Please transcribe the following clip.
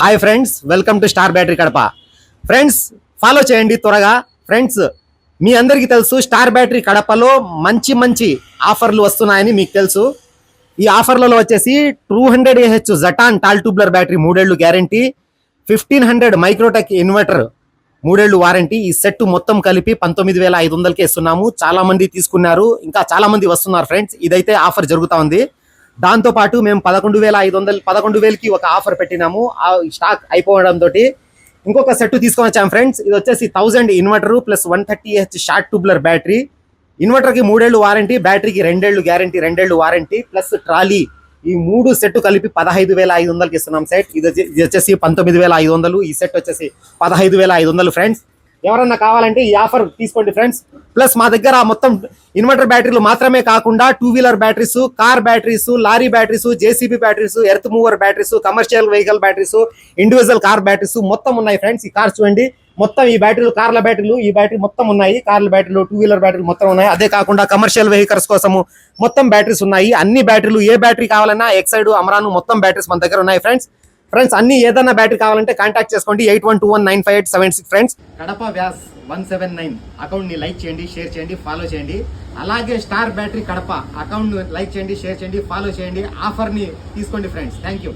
Hi friends, welcome to star battery Kadapa. Friends follow చేయండి త్వరగా. Friends మీ అందరికీ తెలుసు స్టార్ బ్యాటరీ కడపలో మంచి మంచి ఆఫర్లు వస్తున్నాయని మీకు తెలుసు. ఈ ఆఫర్లలో వచ్చేసి 200 Ah జటాన్ టాల్ ట్యూబ్లర్ బ్యాటరీ 3 ఏళ్ళు గ్యారంటీ, 1500 మైక్రోటెక్ ఇన్వర్టర్ 3 ఏళ్ళు వారంటీ. ఈ సెట్ మొత్తం కలిపి 19,500కి ఇస్తున్నాము. చాలా మంది తీసుకున్నారు, ఇంకా చాలా మంది వస్తున్నారు ఫ్రెండ్స్. ఇదైతే ఆఫర్ జరుగుతా ఉంది. దాంతో పాటు మేము 11,500కి ఒక ఆఫర్ పెట్టినాము. ఆ స్టాక్ అయిపోవడంతో ఇంకొక సెట్ తీసుకొని వచ్చాము ఫ్రెండ్స్. ఇది వచ్చేసి 1000 inverter plus 130 Ah short tubular battery. ఇన్వర్టర్కి 3 ఏళ్ళు వారంటీ, బ్యాటరీకి 2 ఏళ్ళు గ్యారంటీ, 2 ఏళ్ళు వారంటీ ప్లస్ ట్రాలీ. ఈ 3 సెట్ కలిపి 15,500కి ఇస్తున్నాం సెట్. ఇది వచ్చేసి 19,500. ఈ సెట్ వచ్చేసి 15,500 ఫ్రెండ్స్. ఎవరన్నా కావాలంటే ఈ ఆఫర్ తీసుకోండి ఫ్రెండ్స్. ప్లస్ మా దగ్గర మొత్తం ఇన్వర్టర్ బ్యాటరీలు మాత్రమే కాకుండా 2 wheeler batteries, car batteries, lorry batteries, JCB batteries, earth mover batteries, commercial vehicle batteries, individual car batteries మొత్తం ఉన్నాయి ఫ్రెండ్స్. ఈ కార్ చూడండి, మొత్తం ఈ బ్యాటరీలు కార్ల బ్యాటరీలు, ఈ బ్యాటరీ మొత్తం ఉన్నాయి. కార్ల బ్యాటరీలు, 2 వీలర్ బ్యాటరీలు మొత్తం ఉన్నాయి. అదే కాకుండా కమర్షియల్ వెహికల్స్ కోసము మొత్తం బ్యాటరీస్ ఉన్నాయి. అన్ని బ్యాటరీలు, ఏ బ్యాటరీ కావాలన్నా ఎక్సైడ్, అమరాన్ మొత్తం బ్యాటరీస్ మన దగ్గర ఉన్నాయి ఫ్రెండ్స్. అన్ని ఏదన్నా బ్యాటరీ కావాలంటే కాంటాక్ట్ చేసుకోండి 81219586 ఫ్రెండ్స్. కడప వ్యాస్ 179 అకౌంట్ ని లైక్ చేయండి, షేర్ చేయండి, ఫాలో చేయండి. అలాగే star battery Kadapa account like చేయండి, షేర్ చేయండి, ఫాలో చేయండి. ఆఫర్ ని తీసుకోండి ఫ్రెండ్స్. Thank you.